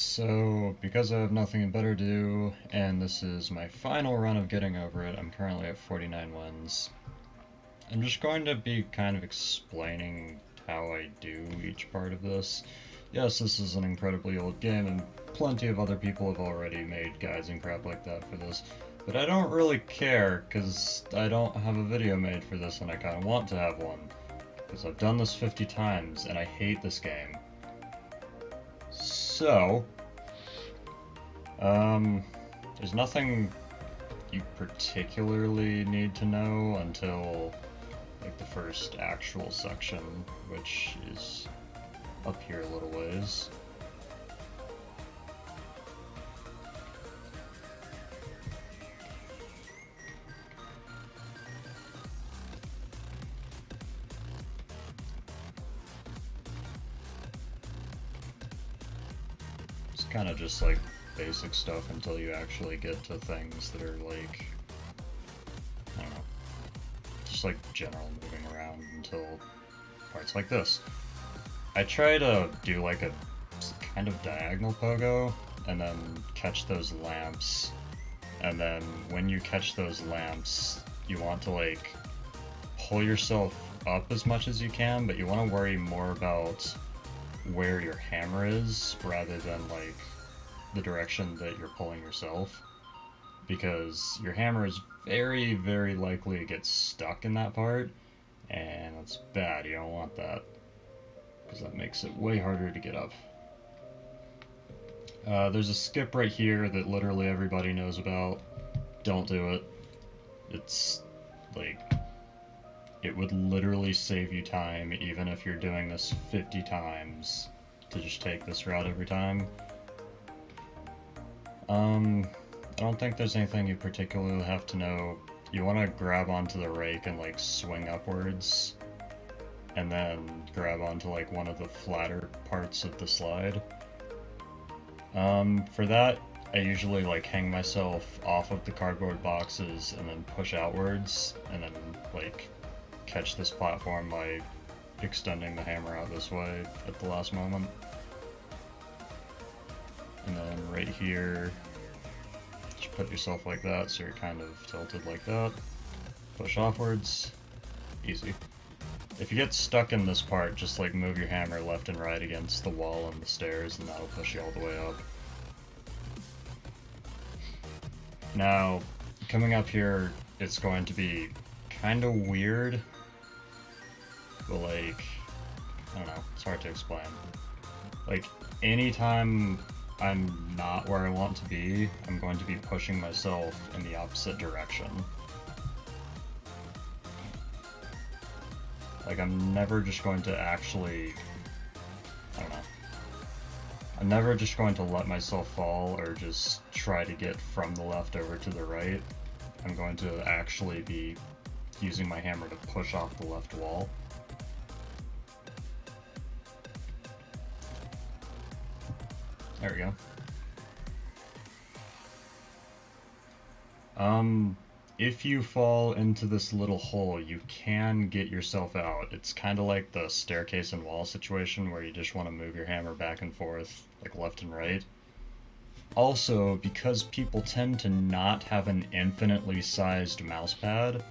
So, because I have nothing better to do, and this is my final run of getting over it, I'm currently at 49 wins. I'm just going to be kind of explaining how I do each part of this. Yes, this is an incredibly old game, and plenty of other people have already made guides and crap like that for this. But I don't really care, because I don't have a video made for this, and I kind of want to have one. Because I've done this 50 times, and I hate this game. So, there's nothing you particularly need to know until like the first actual section, which is up here a little ways. It's kind of just like basic stuff until you actually get to things that are like, I don't know, just like general moving around until parts like this. I try to do like a kind of diagonal pogo and then catch those lamps, and then when you catch those lamps you want to like pull yourself up as much as you can, but you want to worry more about where your hammer is rather than like the direction that you're pulling yourself, because your hammer is very, very likely to get stuck in that part, and that's bad. You don't want that, because that makes it way harder to get up. There's a skip right here that literally everybody knows about. Don't do it. It's like, it would literally save you time even if you're doing this 50 times to just take this route every time. I don't think there's anything you particularly have to know. You want to grab onto the rake and like swing upwards, and then grab onto like one of the flatter parts of the slide. For that, I usually like hang myself off of the cardboard boxes and then push outwards, and then like catch this platform by extending the hammer out this way at the last moment. And then right here, just put yourself like that so you're kind of tilted like that. Push offwards. Easy. If you get stuck in this part, just like move your hammer left and right against the wall and the stairs, and that'll push you all the way up. Now, coming up here, it's going to be kind of weird, but like, I don't know, it's hard to explain. Like, anytime I'm not where I want to be, I'm going to be pushing myself in the opposite direction. Like, I'm never just going to actually, I don't know, I'm never just going to let myself fall or just try to get from the left over to the right. I'm going to actually be using my hammer to push off the left wall. There we go. If you fall into this little hole, you can get yourself out. It's kind of like the staircase and wall situation where you just want to move your hammer back and forth, like left and right. Also, because people tend to not have an infinitely sized mouse pad,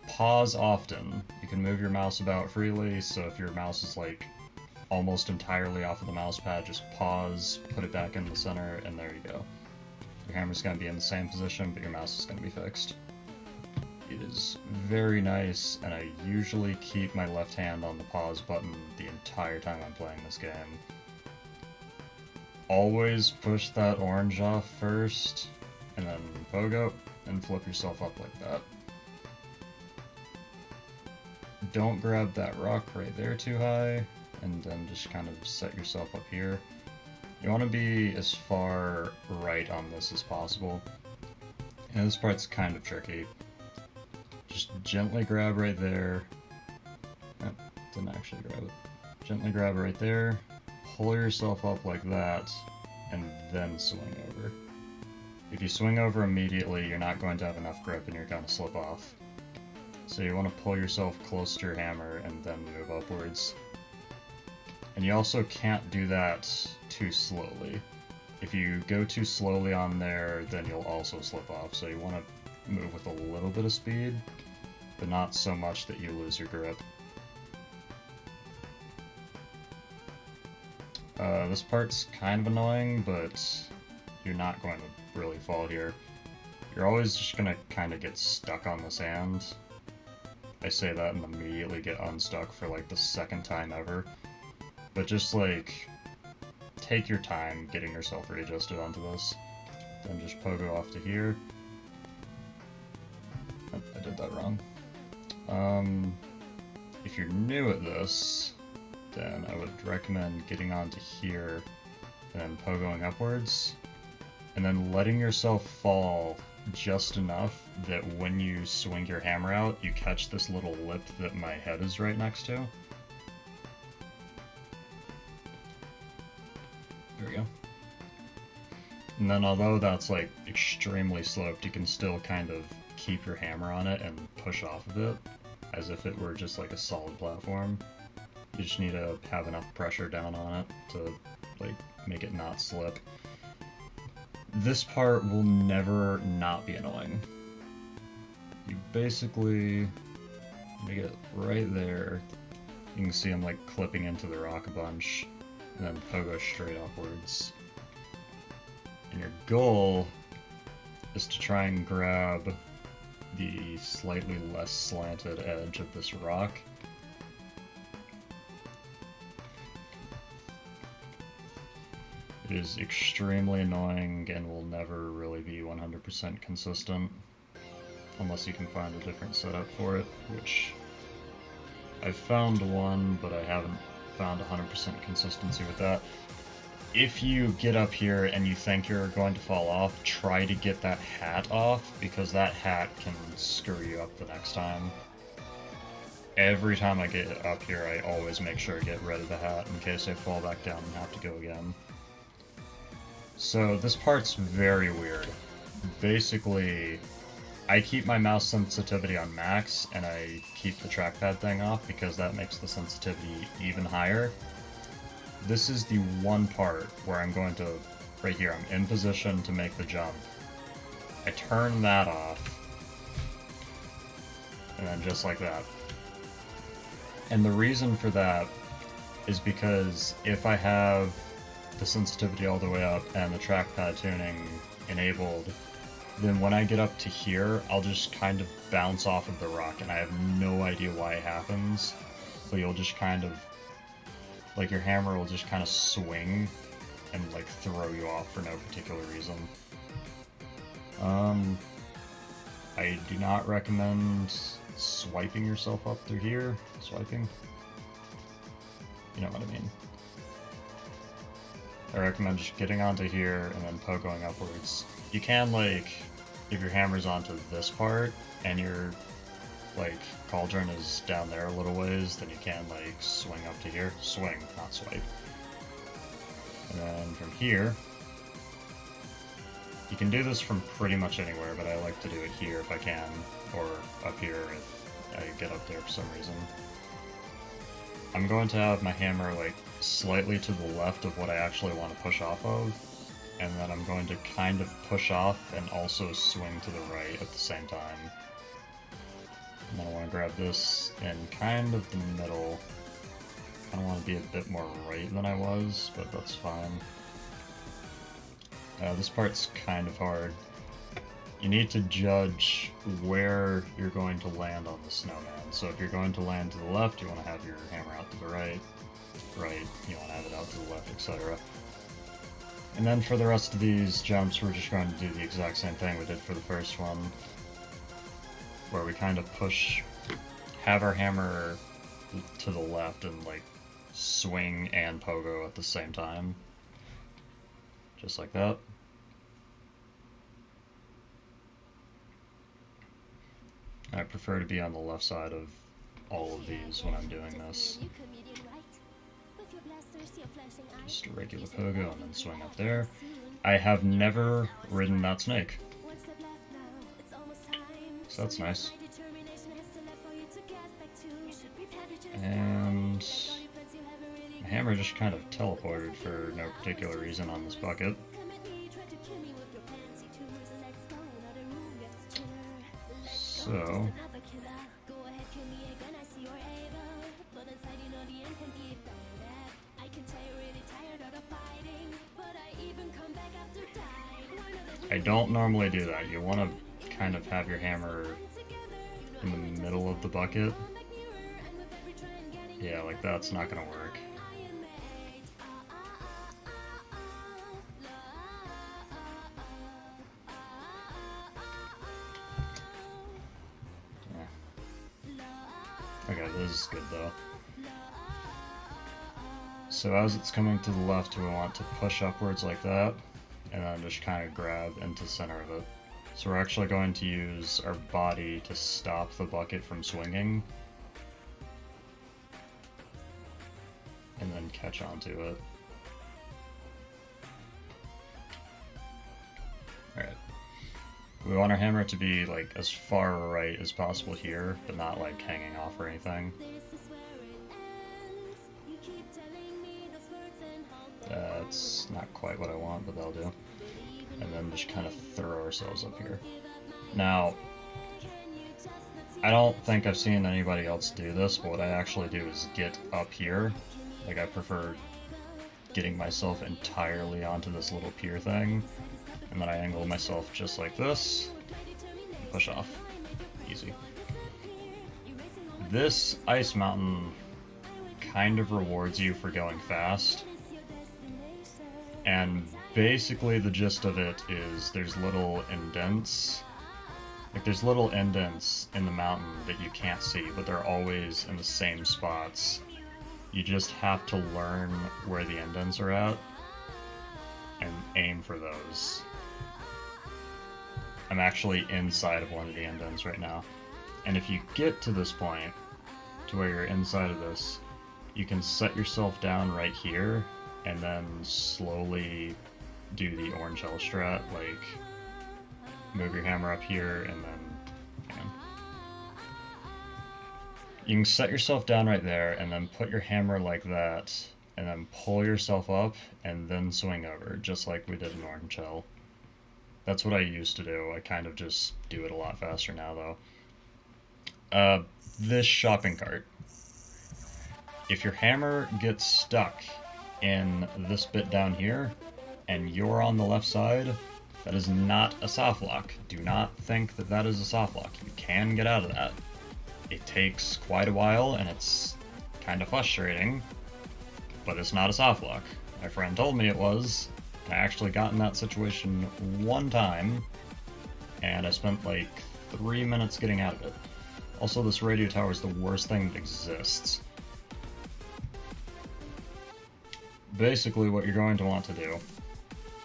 pause often. You can move your mouse about freely, so if your mouse is like almost entirely off of the mouse pad, just pause, put it back in the center, and there you go. Your hammer's going to be in the same position, but your mouse is going to be fixed. It is very nice, and I usually keep my left hand on the pause button the entire time I'm playing this game. Always push that orange off first, and then pogo, and flip yourself up like that. Don't grab that rock right there too high, and then just kind of set yourself up here. You want to be as far right on this as possible. And this part's kind of tricky. Just gently grab right there. Oh, didn't actually grab it. Gently grab right there, pull yourself up like that, and then swing over. If you swing over immediately, you're not going to have enough grip and you're going to slip off. So you want to pull yourself close to your hammer and then move upwards. And you also can't do that too slowly. If you go too slowly on there, then you'll also slip off, so you want to move with a little bit of speed, but not so much that you lose your grip. This part's kind of annoying, but you're not going to really fall here. You're always just going to kind of get stuck on the sand. I say that and immediately get unstuck for like the second time ever. But just like, take your time getting yourself readjusted onto this. Then just pogo off to here. Oh, I did that wrong. If you're new at this, then I would recommend getting onto here and then pogoing upwards, and then letting yourself fall just enough that when you swing your hammer out, you catch this little lip that my head is right next to. There we go. And then although that's like extremely sloped, you can still kind of keep your hammer on it and push off of it as if it were just like a solid platform. You just need to have enough pressure down on it to like make it not slip. This part will never not be annoying. You basically make it right there. You can see I'm like clipping into the rock a bunch, and then pogo straight upwards. And your goal is to try and grab the slightly less slanted edge of this rock. It is extremely annoying and will never really be 100% consistent, unless you can find a different setup for it, which I've found one, but I haven't found 100% consistency with that. If you get up here and you think you're going to fall off, try to get that hat off, because that hat can screw you up the next time. Every time I get up here, I always make sure to get rid of the hat in case I fall back down and have to go again. So this part's very weird. Basically, I keep my mouse sensitivity on max, and I keep the trackpad thing off because that makes the sensitivity even higher. This is the one part where I'm going to, right here, I'm in position to make the jump. I turn that off, and then just like that. And the reason for that is because if I have the sensitivity all the way up and the trackpad tuning enabled, then when I get up to here, I'll just kind of bounce off of the rock, and I have no idea why it happens, but you'll just kind of, like your hammer will just kind of swing and like throw you off for no particular reason. I do not recommend swiping yourself up through here. Swiping? You know what I mean. I recommend just getting onto here and then pogoing upwards. You can, like, if your hammer's onto this part and your, like, cauldron is down there a little ways, then you can, like, swing up to here. Swing, not swipe. And then from here, you can do this from pretty much anywhere, but I like to do it here if I can, or up here if I get up there for some reason. I'm going to have my hammer like slightly to the left of what I actually want to push off of, and then I'm going to kind of push off and also swing to the right at the same time. And then I want to grab this in kind of the middle. I kind of want to be a bit more right than I was, but that's fine. This part's kind of hard. You need to judge where you're going to land on the snowman. So if you're going to land to the left, you want to have your hammer out to the right. Right, you want to have it out to the left, etc. And then for the rest of these jumps, we're just going to do the exact same thing we did for the first one, where we kind of push, have our hammer to the left and like swing and pogo at the same time. Just like that. I prefer to be on the left side of all of these when I'm doing this. Just a regular pogo and then swing up there. I have never ridden that snake, so that's nice. And the hammer just kind of teleported for no particular reason on this bucket. So I don't normally do that. You want to kind of have your hammer in the middle of the bucket. Yeah, like that's not gonna work. Okay, this is good though. So as it's coming to the left, we want to push upwards like that, and then just kind of grab into the center of it. So we're actually going to use our body to stop the bucket from swinging, and then catch onto it. Alright. We want our hammer to be like as far right as possible here, but not like hanging off or anything. That's not quite what I want, but that'll do. And then just kind of throw ourselves up here. Now, I don't think I've seen anybody else do this, but what I actually do is get up here. Like, I prefer getting myself entirely onto this little pier thing, and then I angle myself just like this, and push off. Easy. This ice mountain kind of rewards you for going fast, and basically the gist of it is there's little indents. Like, there's little indents in the mountain that you can't see, but they're always in the same spots. You just have to learn where the indents are at and aim for those. I'm actually inside of one of the indents right now. And if you get to this point, to where you're inside of this, you can set yourself down right here and then slowly do the orange shell strat, like move your hammer up here and then you can set yourself down right there and then put your hammer like that and then pull yourself up and then swing over, just like we did in orange shell. That's what I used to do. I kind of just do it a lot faster now though. This shopping cart. If your hammer gets stuck in this bit down here and you're on the left side, that is not a soft lock. Do not think that that is a soft lock. You can get out of that. It takes quite a while and it's kind of frustrating, but it's not a soft lock. My friend told me it was. I actually got in that situation one time and I spent like 3 minutes getting out of it. Also, this radio tower is the worst thing that exists. Basically, what you're going to want to do,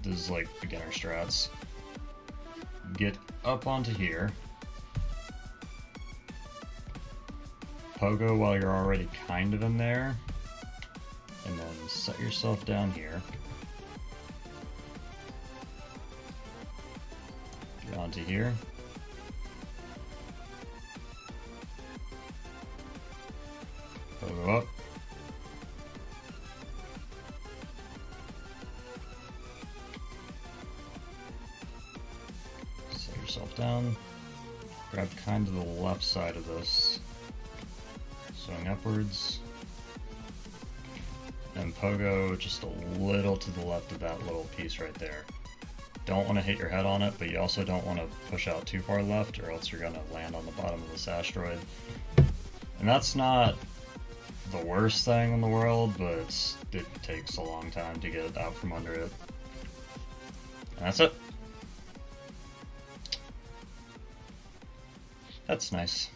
this is like beginner strats, get up onto here, pogo while you're already kind of in there, and then set yourself down here, get onto here, pogo up, set yourself down, grab kind of the left side of this, swing upwards, and pogo just a little to the left of that little piece right there. Don't want to hit your head on it, but you also don't want to push out too far left or else you're going to land on the bottom of this asteroid. And that's not the worst thing in the world, but it takes a long time to get out from under it. And that's it. That's nice.